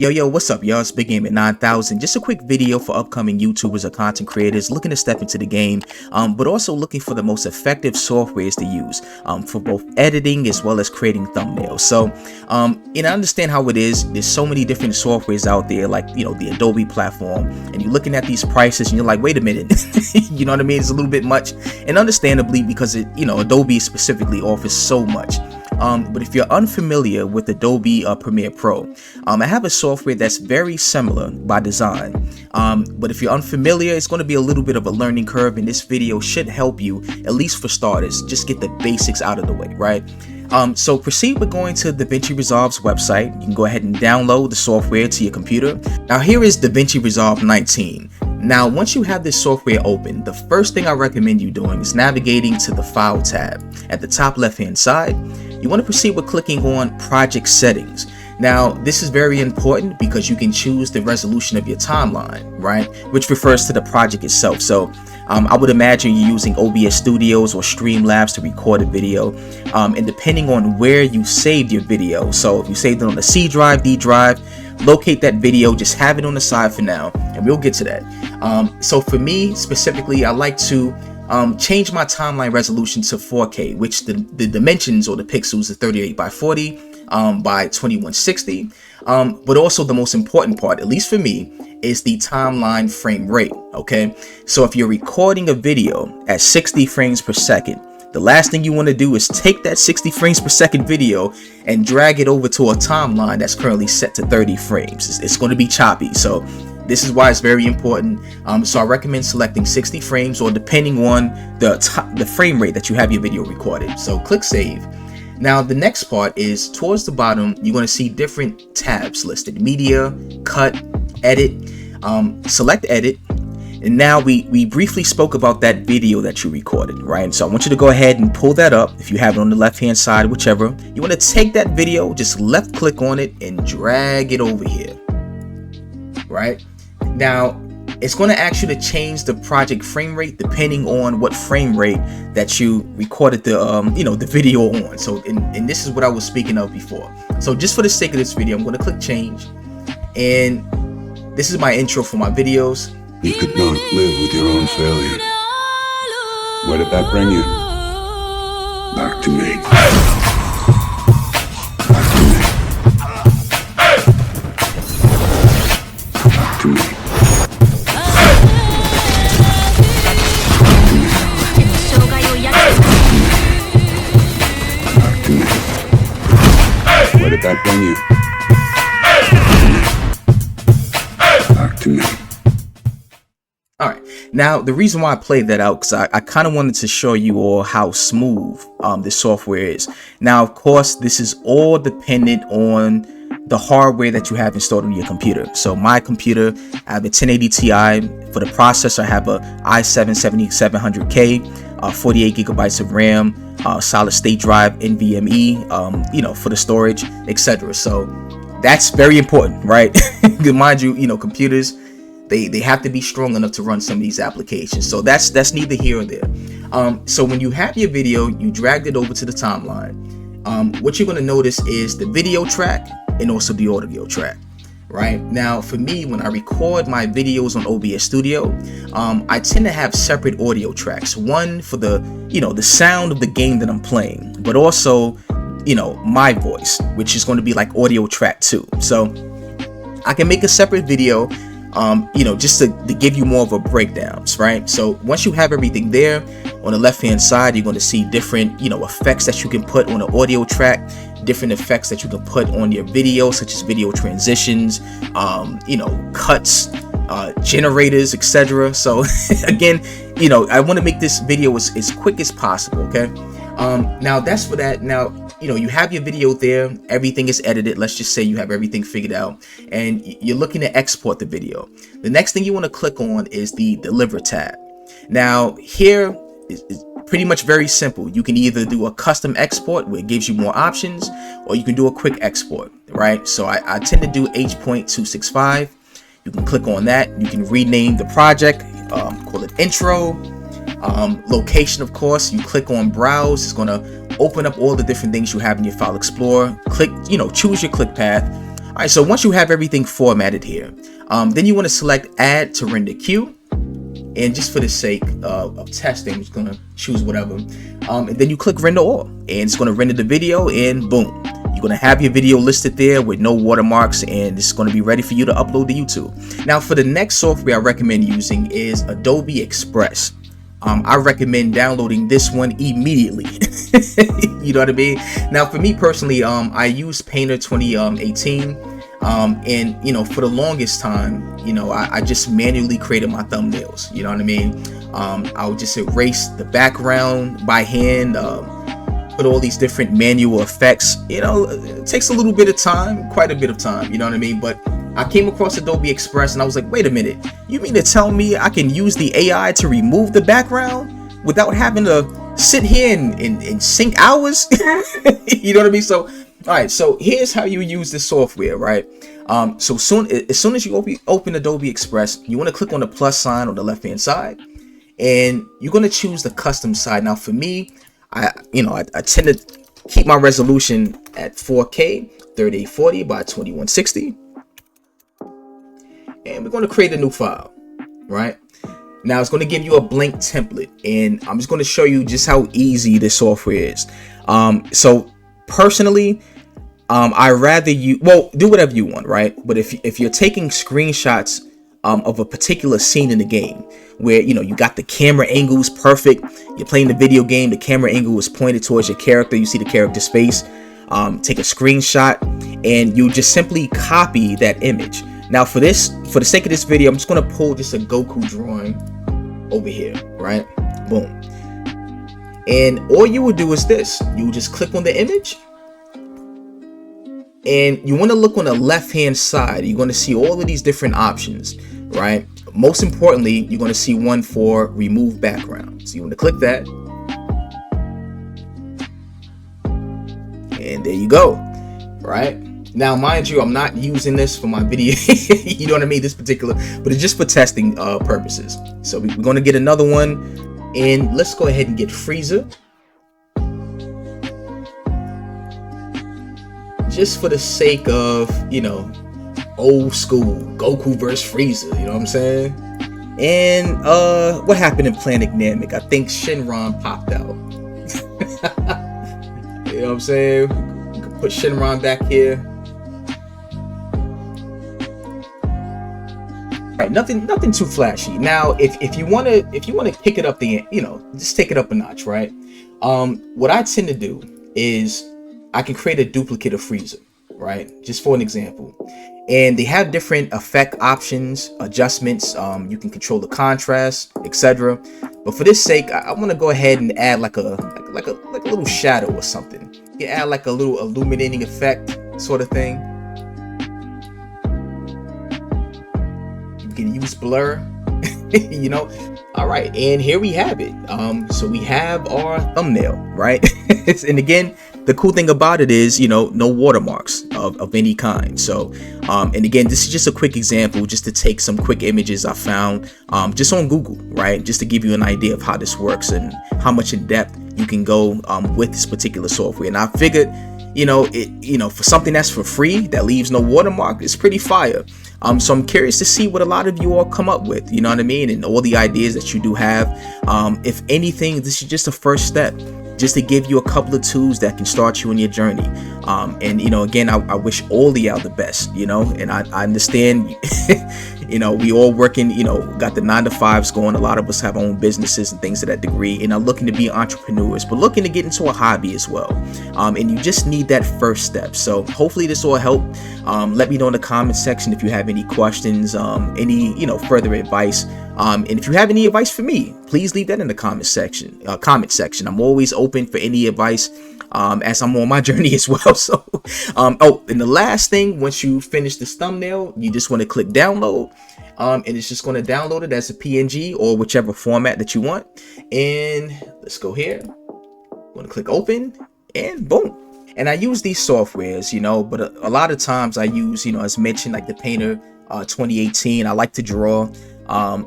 Yo, what's up, y'all? It's Big Game at 9000. Just a quick video for upcoming YouTubers or content creators looking to step into the game, but also looking for the most effective softwares to use for both editing as well as creating thumbnails. So, I understand how it is. There's so many different softwares out there, like, the Adobe platform, and you're looking at these prices and you're like, wait a minute, you know what I mean? It's a little bit much, and understandably, because Adobe specifically offers so much. But if you're unfamiliar with Adobe Premiere Pro, I have a software that's very similar by design. But if you're unfamiliar, it's going to be a little bit of a learning curve, and this video should help you, at least for starters, just get the basics out of the way, right? So proceed with going to DaVinci Resolve's website. You can go ahead and download the software to your computer. Now here is DaVinci Resolve 19. Now once you have this software open, the first thing I recommend you doing is navigating to the File tab. At the top left hand side, you want to proceed with clicking on Project Settings. Now this is very important because you can choose the resolution of your timeline, right? Which refers to the project itself. So I would imagine you're using OBS Studios or Streamlabs to record a video, and depending on where you saved your video, so if you saved it on a C drive, D drive, locate that video, just have it on the side for now, and we'll get to that. So for me specifically, I like to change my timeline resolution to 4K, which the dimensions or the pixels are 38 by 40 by 2160. But also the most important part, at least for me, is the timeline frame rate. Okay, so if you're recording a video at 60 frames per second, the last thing you want to do is take that 60 frames per second video and drag it over to a timeline that's currently set to 30 frames. It's going to be choppy. So this is why it's very important. So I recommend selecting 60 frames, or depending on the frame rate that you have your video recorded. So click Save. Now the next part is towards the bottom. You're going to see different tabs listed: Media, Cut, Edit. Select Edit. And now we briefly spoke about that video that you recorded, right? So I want you to go ahead and pull that up. If you have it on the left hand side, whichever, you want to take that video, just left click on it and drag it over here, right? Now it's going to ask you to change the project frame rate depending on what frame rate that you recorded the the video on. So and this is what I was speaking of before. So just for the sake of this video, I'm going to click change, and this is my intro for my videos. You could not live with your own failure. Where did that bring you? Back to me. Back to me. Back to me. Back to me. Where did that bring you? Back to me. Alright, now the reason why I played that out, because I kind of wanted to show you all how smooth this software is. Now, of course, this is all dependent on the hardware that you have installed on your computer. So my computer, I have a 1080 Ti. For the processor, I have a i7-7700K, 48 gigabytes of RAM, solid state drive, NVMe, for the storage, etc. So that's very important, right? Mind you, computers, they have to be strong enough to run some of these applications. So that's neither here or there. So when you have your video, you dragged it over to the timeline. What you're going to notice is the video track and also the audio track. Right now, for me, when I record my videos on OBS Studio, I tend to have separate audio tracks. One for the sound of the game that I'm playing, but also my voice, which is going to be like audio track 2. So I can make a separate video, just to give you more of a breakdowns, right? So once you have everything there, on the left hand side, you're going to see different effects that you can put on the audio track, different effects that you can put on your video, such as video transitions, cuts, generators, etc. So again, I want to make this video as quick as possible. Okay, now that's for that. Now you have your video there, everything is edited. Let's just say you have everything figured out and you're looking to export the video. The next thing you want to click on is the Deliver tab. Now here is pretty much very simple. You can either do a custom export where it gives you more options, or you can do a quick export, right? So I tend to do H.265. You can click on that. You can rename the project, call it intro. Location, of course, you click on browse. It's going to open up all the different things you have in your file explorer. Click, choose your click path. All right, so once you have everything formatted here, then you want to select Add to Render Queue. And just for the sake of testing, I'm just gonna choose whatever. And then you click Render All, and it's gonna render the video, and boom, you're gonna have your video listed there with no watermarks, and it's gonna be ready for you to upload to YouTube. Now, for the next software I recommend using is Adobe Express. I recommend downloading this one immediately. You know what I mean? Now, for me personally, I use Painter 2018. And you know, for the longest time, you know, I just manually created my thumbnails. You know what I mean? I would just erase the background by hand, put all these different manual effects. You know, it takes a little bit of time, quite a bit of time. You know what I mean? But I came across Adobe Express and I was like, wait a minute, you mean to tell me I can use the AI to remove the background without having to sit here and sink hours? You know what I mean? So, all right, so here's how you use this software, right? So as soon as you open Adobe Express, you want to click on the plus sign on the left hand side, and you're going to choose the custom side. Now for me, I tend to keep my resolution at 4K 3840 by 2160, and we're going to create a new file, right? Now it's going to give you a blank template, and I'm just going to show you just how easy this software is. So personally, I rather do whatever you want, right? But if you're taking screenshots of a particular scene in the game where, you know, you got the camera angles perfect, you're playing the video game, the camera angle is pointed towards your character, you see the character's face, take a screenshot, and you just simply copy that image. Now for the sake of this video, I'm just going to pull just a Goku drawing over here, right? Boom. And all you would do is this. You would just click on the image, and you want to look on the left hand side. You're going to see all of these different options, right? Most importantly, you're going to see one for remove background. So you want to click that, and there you go, right? Now, mind you, I'm not using this for my video, you know what I mean, this particular, but it's just for testing purposes. So we're going to get another one, and let's go ahead and get Frieza. Just for the sake of, you know, old school Goku versus Frieza, you know what I'm saying? And what happened in Planet Namek? I think Shenron popped out. You know what I'm saying? We can put Shenron back here. Right, nothing too flashy. Now, if you want to pick it up, just take it up a notch, right? What I tend to do is I can create a duplicate of Frieza, right? Just for an example. And they have different effect options, adjustments. You can control the contrast, etc. But for this sake, I want to go ahead and add like a little shadow or something. You can add like a little illuminating effect sort of thing. You can use blur, you know. All right, and here we have it. So we have our thumbnail, right? And again, the cool thing about it is, you know, no watermarks of any kind. So, and again, this is just a quick example, just to take some quick images I found just on Google, right? Just to give you an idea of how this works and how much in depth you can go with this particular software. And I figured, you know, for something that's for free, that leaves no watermark, it's pretty fire. So I'm curious to see what a lot of you all come up with, you know what I mean? And all the ideas that you do have. If anything, this is just a first step, just to give you a couple of tools that can start you on your journey. And, you know, again, I wish all of y'all the best, you know, and I understand, you know, we all working, you know, got the 9-to-5s going. A lot of us have our own businesses and things to that degree, and are looking to be entrepreneurs, but looking to get into a hobby as well. And you just need that first step. So hopefully this will help. Let me know in the comment section if you have any questions, any, you know, further advice. And if you have any advice for me, please leave that in the comment section. I'm always open for any advice, as I'm on my journey as well. So, oh, and the last thing, once you finish this thumbnail, you just want to click download, and it's just going to download it as a PNG or whichever format that you want. And let's go here. I'm going to click open, and boom. And I use these softwares, you know, but a lot of times I use, you know, as mentioned, like the Painter 2018. I like to draw.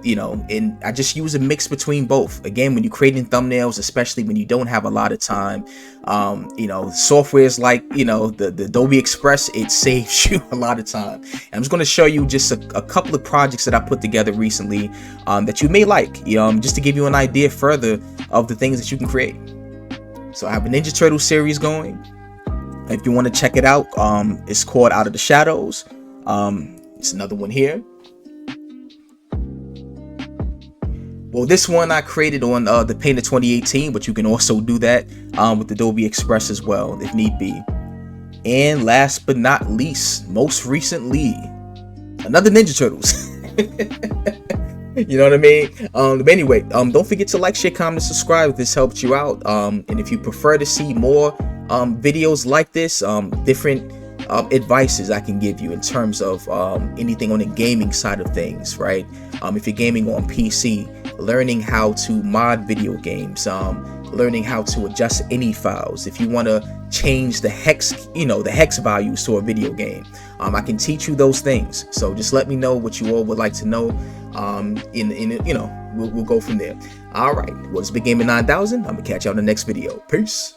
you know, and I just use a mix between both. Again, when you're creating thumbnails, especially when you don't have a lot of time, you know, softwares like, you know, the Adobe Express, it saves you a lot of time. And I'm just going to show you just a couple of projects that I put together recently that you may like, just to give you an idea further of the things that you can create. So I have a Ninja Turtle series going. If you want to check it out, it's called Out of the Shadows. It's another one here. Well, this one I created on the Painter 2018, but you can also do that with Adobe Express as well, if need be. And last but not least, most recently, another Ninja Turtles. You know what I mean? But anyway, don't forget to like, share, comment, and subscribe if this helped you out. And if you prefer to see more videos like this, different advices I can give you in terms of anything on the gaming side of things, right? If you're gaming on PC, learning how to mod video games, learning how to adjust any files. If you want to change the hex, the hex values to a video game, I can teach you those things. So just let me know what you all would like to know. We'll go from there. All right. Well, it's Big Gaming 9000. I'm gonna catch you on the next video. Peace.